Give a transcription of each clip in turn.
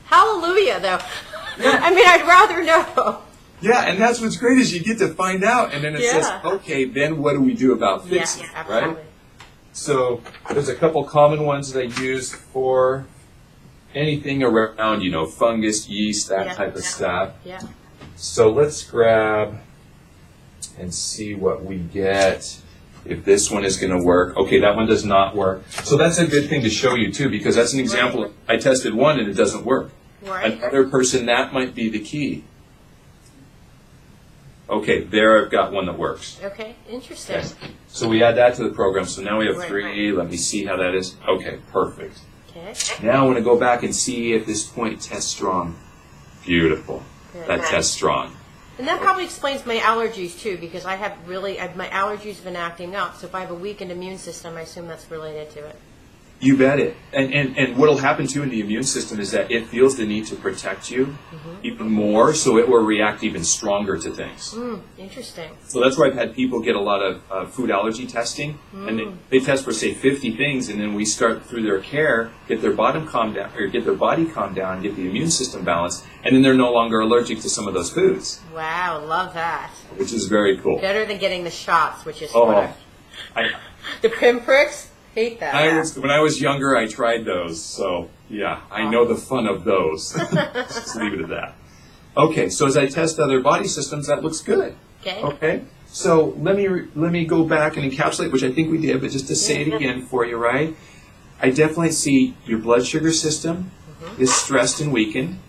Hallelujah, though. Yeah. I mean, I'd rather know. Yeah, and that's what's great is you get to find out, and then it says, okay, then what do we do about fixing it, right? So there's a couple common ones that I use for anything around, fungus, yeast, that type of stuff. Yeah. So let's grab and see what we get. If this one is going to work. Okay, that one does not work. So that's a good thing to show you, too, because that's an example. Right. I tested one and it doesn't work. Right. Another person, that might be the key. Okay, there I've got one that works. Okay, interesting. Okay. So we add that to the program. So now we have 3. Let me see how that is. Okay, perfect. Okay. Now I want to go back and see if this point tests strong. Beautiful. Good. That tests strong. And that probably explains my allergies, too, because my allergies have been acting up. So if I have a weakened immune system, I assume that's related to it. You bet it. And what will happen, too, in the immune system is that it feels the need to protect you even more, so it will react even stronger to things. Interesting. So that's why I've had people get a lot of food allergy testing, and they test for, say, 50 things, and then we start through their care, get their body calmed down, get the immune system balanced, and then they're no longer allergic to some of those foods. Wow, love that. Which is very cool. Better than getting the shots, which is the pinpricks. Hate that. When I was younger, I tried those, so yeah, I know the fun of those. Just leave it at that. Okay, so as I test other body systems, that looks good. Okay. So let me go back and encapsulate, which I think we did, but just to say it again for you, right? I definitely see your blood sugar system is stressed and weakened.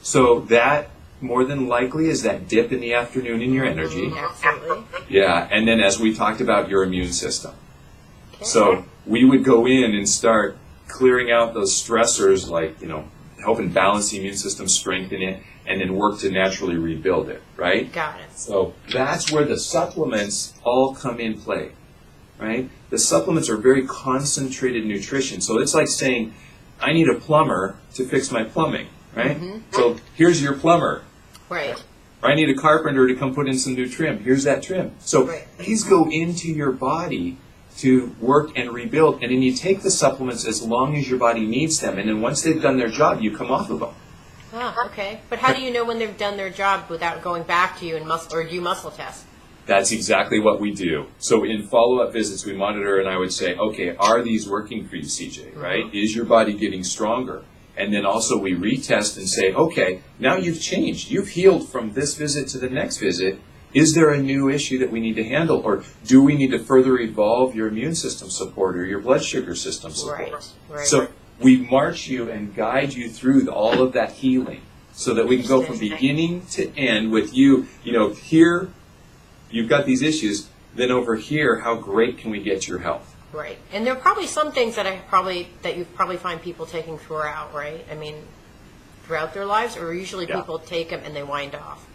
So that more than likely is that dip in the afternoon in your energy. Absolutely. Yeah, and then as we talked about, your immune system. So we would go in and start clearing out those stressors, like, helping balance the immune system, strengthen it, and then work to naturally rebuild it, right? Got it. So that's where the supplements all come in play, right? The supplements are very concentrated nutrition. So it's like saying, I need a plumber to fix my plumbing, right? So here's your plumber. Right. Or I need a carpenter to come put in some new trim. Here's that trim. So these go into your body to work and rebuild, and then you take the supplements as long as your body needs them, and then once they've done their job, you come off of them. Ah, okay. But how do you know when they've done their job without going back to you or do muscle tests? That's exactly what we do. So in follow-up visits, we monitor, and I would say, okay, are these working for you, CJ, right? Is your body getting stronger? And then also we retest and say, okay, now you've changed. You've healed from this visit to the next visit. Is there a new issue that we need to handle, or do we need to further evolve your immune system support or your blood sugar system support? Right. So we march you and guide you through all of that healing so that we can go from beginning to end with you, here you've got these issues, then over here, how great can we get your health? Right. And there are probably some things that you probably find people taking throughout, right? I mean, throughout their lives, or usually people take them and they wind off.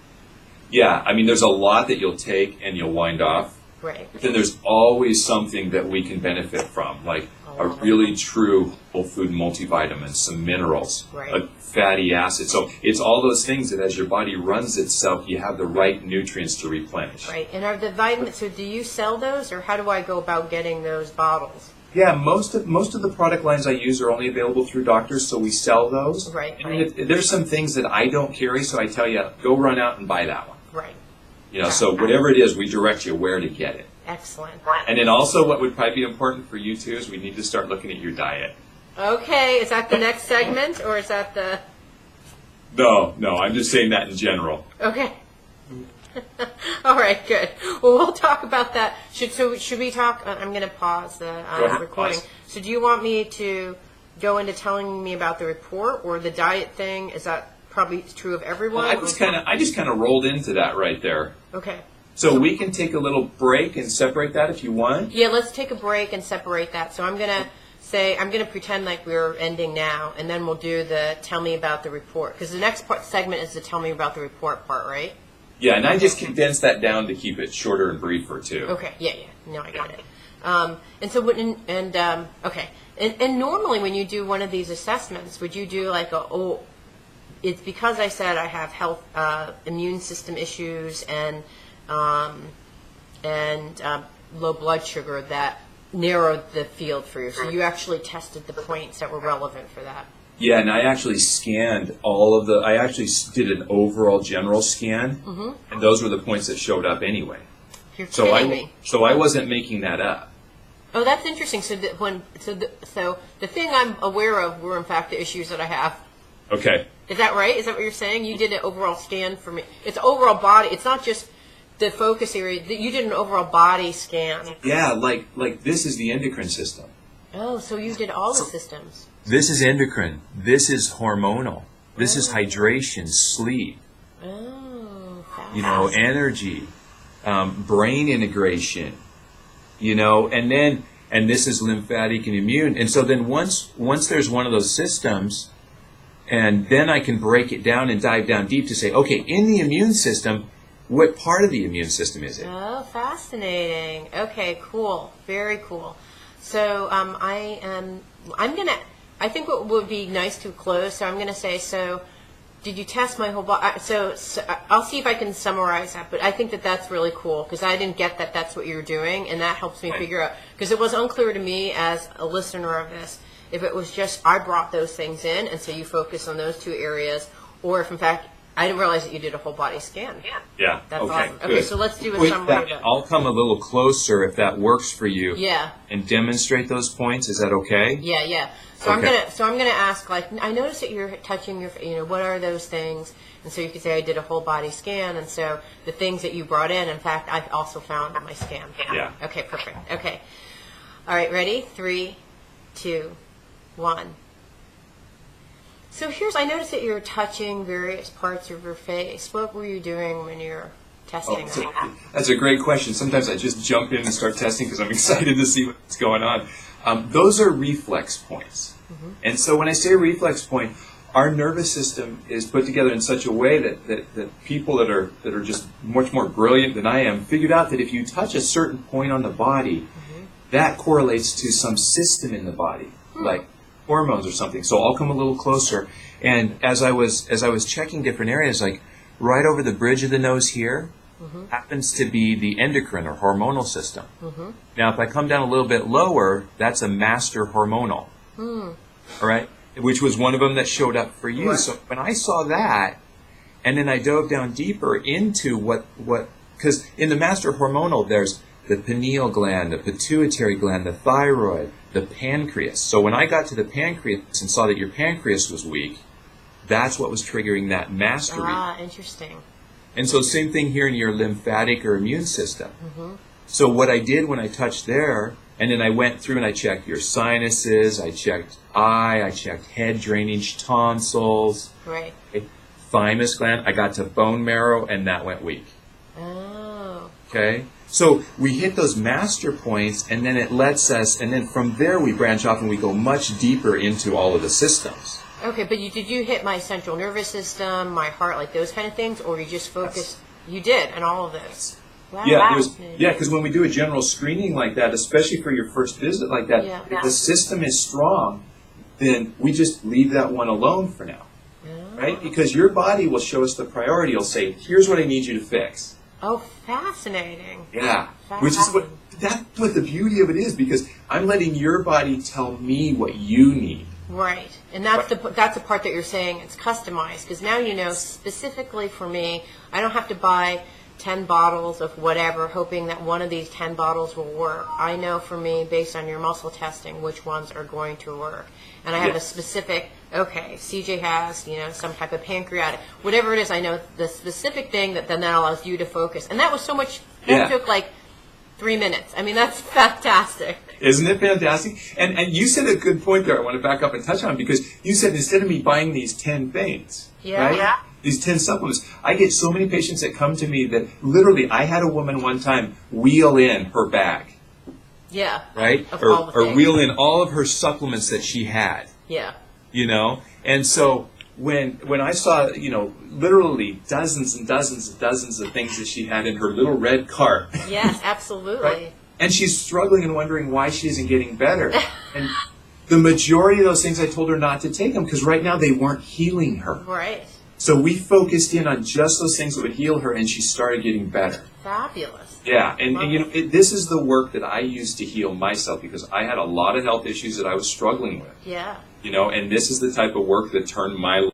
Yeah, I mean, there's a lot that you'll take and you'll wind off. Right. But then there's always something that we can benefit from, like a really true whole food multivitamin, some minerals, a fatty acid. So it's all those things that as your body runs itself, you have the right nutrients to replenish. Right. And are the vitamins, so do you sell those, or how do I go about getting those bottles? Yeah, most of the product lines I use are only available through doctors, so we sell those. Right. And there's some things that I don't carry, so I tell you, go run out and buy that one. Right. So whatever it is, we direct you where to get it. Excellent. And then also what would probably be important for you too is we need to start looking at your diet. Okay, is that the next segment, or is that the... No, I'm just saying that in general. Okay. All right, good. Well, we'll talk about that. Should we talk? I'm going to pause the recording. Pause. So do you want me to go into telling me about the report or the diet thing? Is that probably true of everyone? Well, I just kind of rolled into that right there. Okay. So we can take a little break and separate that if you want. Yeah, let's take a break and separate that. So I'm going to pretend like we're ending now, and then we'll do the tell me about the report. Because the next segment is the tell me about the report part, right? Yeah, and I just condensed that down to keep it shorter and briefer too. Okay, yeah. No, I got it. And so, okay. And normally when you do one of these assessments, would you do like it's because I said I have health, immune system issues and low blood sugar that narrowed the field for you. So you actually tested the points that were relevant for that. Yeah, and I actually scanned I actually did an overall general scan, and those were the points that showed up anyway. You're kidding me. So I wasn't making that up. Oh, that's interesting. So the thing I'm aware of were in fact the issues that I have. Okay. Is that right? Is that what you're saying? You did an overall scan for me. It's overall body. It's not just the focus area. You did an overall body scan. Yeah, like this is the endocrine system. Oh, so you did all the systems. This is endocrine. This is hormonal. This is hydration, sleep. Oh, Energy, brain integration. And this is lymphatic and immune. And so then once there's one of those systems, and then I can break it down and dive down deep to say, okay, in the immune system, what part of the immune system is it? Oh, fascinating. Okay, cool. Very cool. So I think what would be nice to close, so I'm going to say, so did you test my whole body? So I'll see if I can summarize that, but I think that that's really cool because I didn't get that that's what you're doing, and that helps me figure out, because it was unclear to me as a listener of this, if it was just I brought those things in, and so you focus on those two areas, or if in fact I didn't realize that you did a whole body scan. Yeah. That's okay, awesome. good. Okay, so let's do a summary of it. I'll come a little closer if that works for you. Yeah. And demonstrate those points. Is that okay? Yeah. So okay. I'm gonna ask, like, I noticed that you're touching your, what are those things? And so you could say I did a whole body scan, and so the things that you brought in fact, I also found on my scan. Yeah. Okay, perfect. Okay. All right, ready? 3, 2, 1. So I noticed that you're touching various parts of your face. What were you doing when you're testing? That's a great question. Sometimes I just jump in and start testing because I'm excited to see what's going on. Those are reflex points. And so when I say reflex point, our nervous system is put together in such a way that people that are just much more brilliant than I am figured out that if you touch a certain point on the body, that correlates to some system in the body, like hormones or something. So I'll come a little closer. And as I was checking different areas, like right over the bridge of the nose here, happens to be the endocrine or hormonal system. Now, if I come down a little bit lower, that's a master hormonal. All right, which was one of them that showed up for you. Right. So when I saw that, and then I dove down deeper into what because in the master hormonal, there's the pineal gland, the pituitary gland, the thyroid, the pancreas. So when I got to the pancreas and saw that your pancreas was weak, that's what was triggering that mastery. Ah, interesting. And so same thing here in your lymphatic or immune system. So what I did when I touched there, and then I went through and I checked your sinuses, I checked eye, I checked head drainage, tonsils, right, thymus gland, I got to bone marrow, and that went weak. Oh. Okay? So we hit those master points, and then it lets us, and then from there we branch off and we go much deeper into all of the systems. Okay, but did you hit my central nervous system, my heart, like those kind of things, or you just focused? You did, and all of those. Wow. Yeah, because when we do a general screening like that, especially for your first visit like that, if the system is strong, then we just leave that one alone for now, right? Because your body will show us the priority. It'll say, "Here's what I need you to fix." Oh, fascinating. Yeah, which is that's what the beauty of it is, because I'm letting your body tell me what you need. Right, and that's the part that you're saying it's customized, because now you know specifically for me, I don't have to buy 10 bottles of whatever, hoping that one of these 10 bottles will work. I know for me, based on your muscle testing, which ones are going to work. And I have a specific, okay, CJ has, some type of pancreatic, whatever it is, I know the specific thing that allows you to focus. And that was so much, that took like 3 minutes. I mean, that's fantastic. Isn't it fantastic? And you said a good point there I want to back up and touch on, because you said instead of me buying these 10 things, right? These 10 supplements, I get so many patients that come to me that literally, I had a woman one time wheel in her bag. Yeah. Right? Or wheel in all of her supplements that she had. Yeah. And so when I saw, literally dozens and dozens and dozens of things that she had in her little red cart. Yes, absolutely. Right? And she's struggling and wondering why she isn't getting better. And the majority of those things, I told her not to take them, because right now they weren't healing her. Right. So we focused in on just those things that would heal her, and she started getting better. Fabulous. Yeah, and this is the work that I used to heal myself, because I had a lot of health issues that I was struggling with. Yeah. You know, and this is the type of work that turned my